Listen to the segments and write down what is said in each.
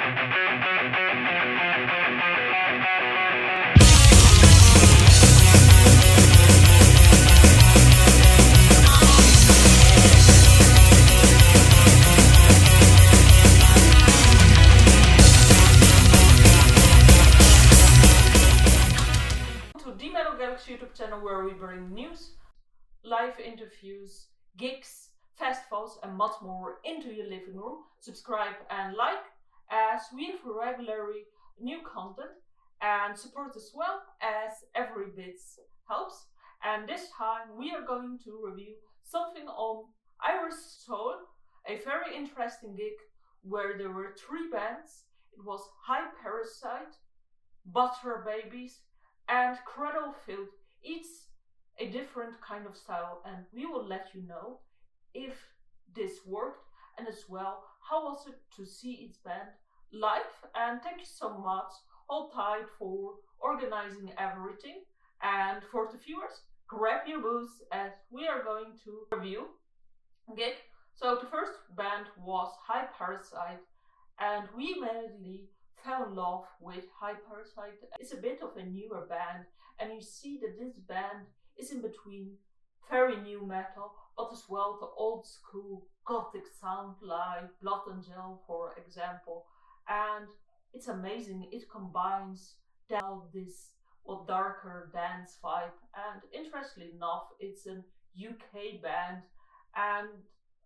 dmetalgalaxy YouTube channel, where we bring news, live interviews, gigs, festivals and much more into your living room. Subscribe and like, as we have regularly new content, and support as well, as every bit helps. And this time we are going to review something on Aaronstainthorpe, a very interesting gig where there were 3 bands. It was highparasite, Butter Babies and Cradle of Filth, each a different kind of style, and we will let you know if this worked, and as well how was it to see its band live. And thank you so much, hold tight, for organizing everything, and for the viewers, grab your booze as we are going to review gig. So the first band was highparasite, and we immediately fell in love with highparasite. It's a bit of a newer band, and you see that this band is in between very new metal, but as well the old school gothic sound like Blood and Gel, for example. And it's amazing, it combines down this darker dance vibe. And interestingly enough, it's an UK band, and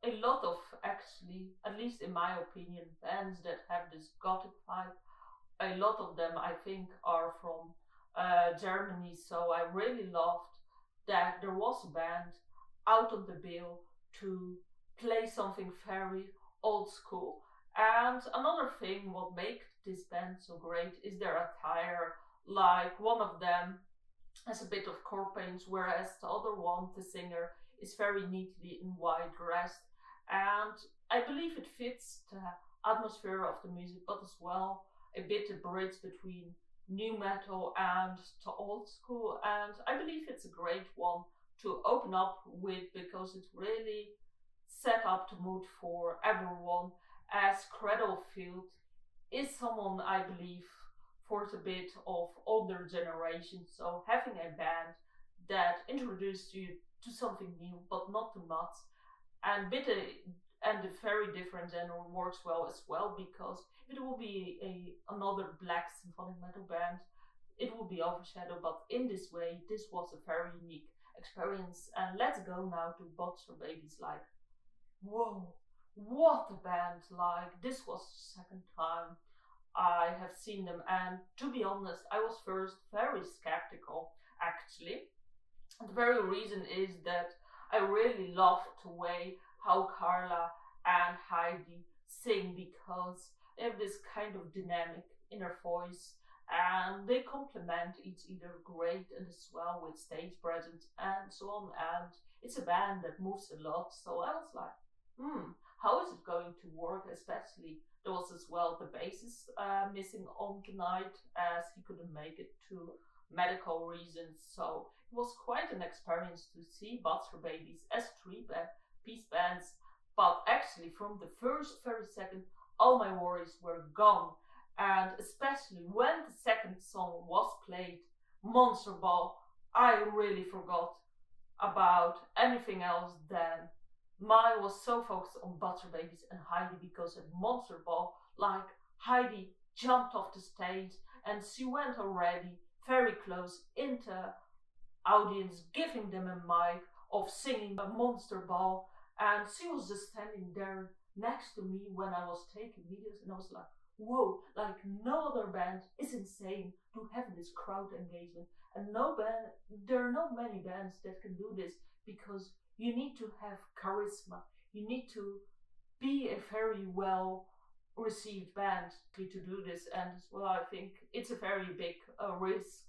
a lot of, actually, at least in my opinion, bands that have this gothic vibe, a lot of them I think are from Germany. So I really loved that there was a band out of the bill to play something very old school. And another thing what makes this band so great is their attire. Like, one of them has a bit of core paint, whereas the other one, the singer, is very neatly in white dressed. And I believe it fits the atmosphere of the music, but as well a bit a bridge between new metal and the old school. And I believe it's a great one to open up with, because it really set up the mood for everyone, as Cradle of Filth is someone, I believe, for the bit of older generation. So having a band that introduced you to something new but not too much, and a very different genre works well as well, because if it will be another black symphonic metal band, it will be overshadowed. But in this way, this was a very unique experience. And let's go now to Butter Babies. Like, whoa, what a band! Like, this was the second time I have seen them, and to be honest, I was first very skeptical, actually. The very reason is that I really love the way how Carla and Heidi sing, because they have this kind of dynamic in their voice, and they complement each other great, and as well with stage presence and so on. And it's a band that moves a lot, so I was like, how is it going to work? Especially there was as well the bassist missing on tonight, as he couldn't make it to medical reasons. So it was quite an experience to see Butter Babies as 3-piece bands. But actually, from the very second, all my worries were gone. And especially when the second song was played, Monster Ball, I really forgot about anything else than I was so focused on Butter Babies and Heidi, because at Monster Ball, like, Heidi jumped off the stage and she went already very close into audience, giving them a mic of singing a Monster Ball. And she was just standing there next to me when I was taking videos, and I was like, whoa, like, no other band is insane to have this crowd engagement. And there are not many bands that can do this, because you need to have charisma. You need to be a very well received band to do this. And as well, I think it's a very big risk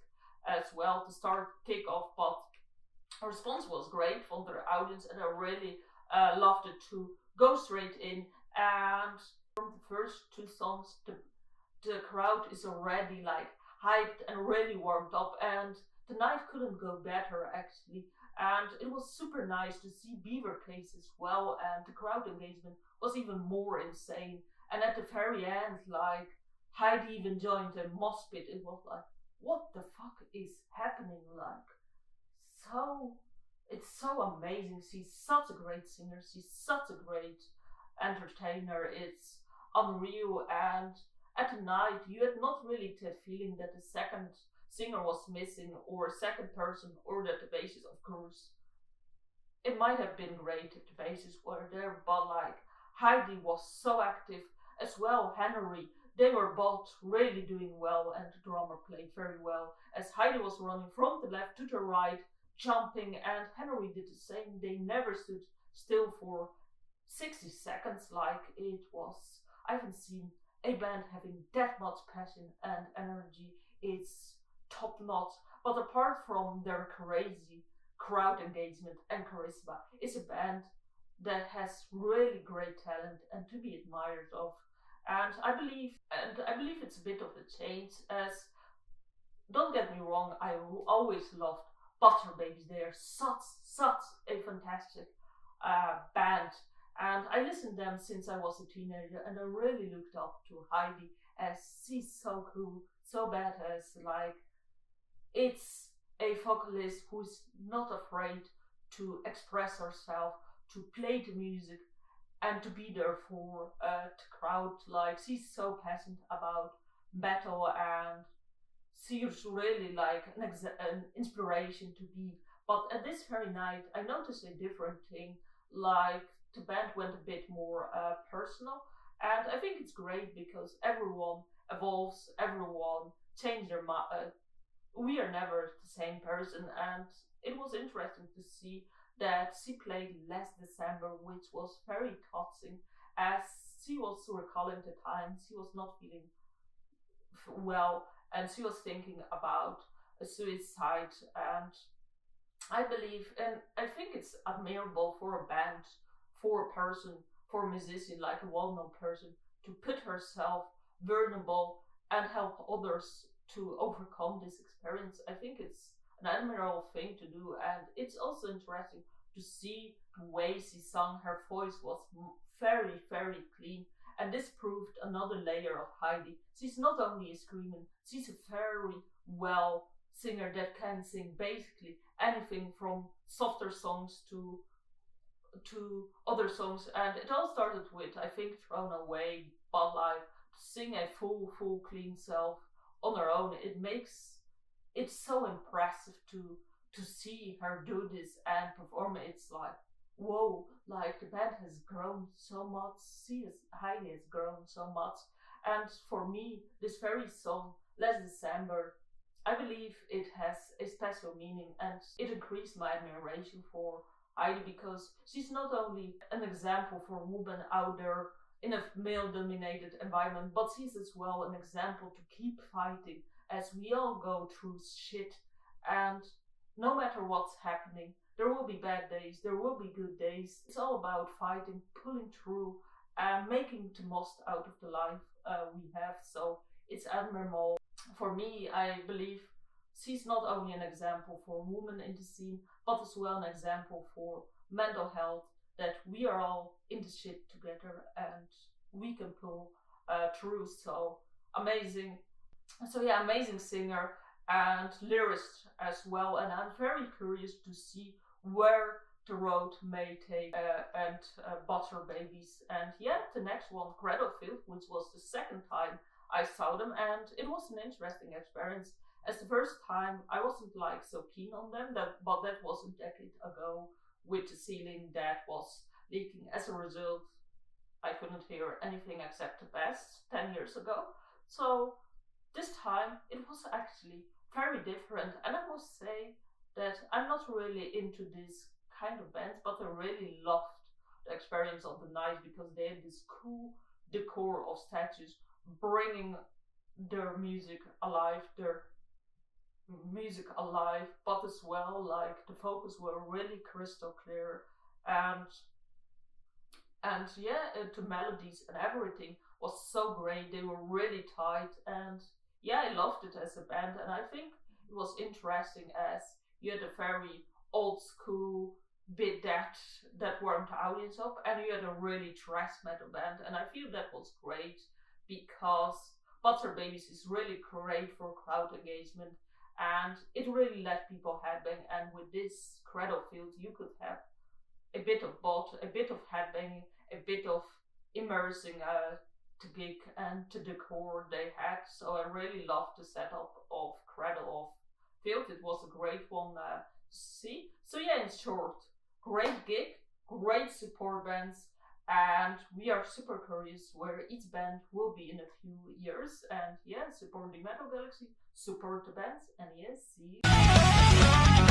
as well to start kickoff, but our response was great from the audience, and I really loved it to go straight in. And from the first 2 songs, the crowd is already like hyped and really warmed up, and the night couldn't go better, actually. And it was super nice to see Beaver Case as well, and the crowd engagement was even more insane. And at the very end, like, Heidi even joined a mosh pit. It was like, what the fuck is happening? Like, so it's so amazing. She's such a great singer. She's such a great entertainer. It's unreal. And at the night, you had not really the feeling that the second singer was missing, or a second person, or that the bassist, of course, it might have been great if the bases were there, but like Heidi was so active as well. Henry, they were both really doing well, and the drummer played very well. As Heidi was running from the left to the right, jumping, and Henry did the same. They never stood still for 60 seconds. Like, it was, I haven't seen a band having that much passion and energy. It's top notch. But apart from their crazy crowd engagement and charisma, it's a band that has really great talent and to be admired of. And I believe it's a bit of a change. As, don't get me wrong, I always loved Butter Babies. They are such a fantastic band, and I listened to them since I was a teenager, and I really looked up to Heidi, as she's so cool, so badass. Like, it's a vocalist who's not afraid to express herself, to play the music, and to be there for the crowd. Like, she's so passionate about metal, and she's really like an inspiration to be. But at this very night, I noticed a different thing. Like, the band went a bit more personal, and I think it's great because everyone evolves, everyone changes their mind. We are never the same person, and it was interesting to see that she played Last December, which was very touching, as she was recalling the time she was not feeling well, and she was thinking about a suicide. And I believe, and I think it's admirable for a band, for a person, for a musician, like a well-known person, to put herself vulnerable and help others to overcome this experience. I think it's an admirable thing to do, and it's also interesting to see the way she sung. Her voice was very, very clean, and this proved another layer of Heidi. She's not only a screaming, she's a very well singer that can sing basically anything from softer songs to other songs. And it all started with, I think, Thrown Away, but like, to sing a full clean self on her own, it's so impressive to see her do this and perform it. It's like, whoa, like, the band has grown so much. Heidi has grown so much. And for me, this very song, Last December, I believe it has a special meaning, and it increased my admiration for Heidi, because she's not only an example for women out there in a male-dominated environment, but she's as well an example to keep fighting, as we all go through shit, and no matter what's happening, there will be bad days, there will be good days. It's all about fighting, pulling through, and making the most out of the life we have. So it's admirable. For me, I believe she's not only an example for women in the scene, but as well an example for mental health, that we are all in the shit together and we can pull through. So amazing. So yeah, amazing singer and lyricist as well. And I'm very curious to see where the road may take and Butter Babies. And yeah, the next one, Cradle of Filth, which was the second time I saw them, and it was an interesting experience. As the first time, I wasn't like so keen on them, but that was a decade ago, with the ceiling that was leaking. As a result, I couldn't hear anything except the bass 10 years ago. So this time it was actually very different, and I must say that I'm not really into this kind of bands, but I really loved the experience of the night, because they had this cool decor of statues bringing their music alive, but as well, like, the vocals were really crystal clear, and yeah, the melodies and everything was so great. They were really tight, and yeah, I loved it as a band. And I think it was interesting, as you had a very old school bit that warmed the audience up, and you had a really thrash metal band, and I feel that was great because Butter Babies is really great for crowd engagement, and it really let people headbang. And with this Cradle of Filth, you could have a bit of both, a bit of headbanging, a bit of immersing the gig and the decor they had. So I really loved the setup of Cradle of Filth. It was a great one to see. So yeah, in short, great gig, great support bands, and we are super curious where each band will be in a few years. And yeah, support the Metal Galaxy, support the bands, and yes, see you.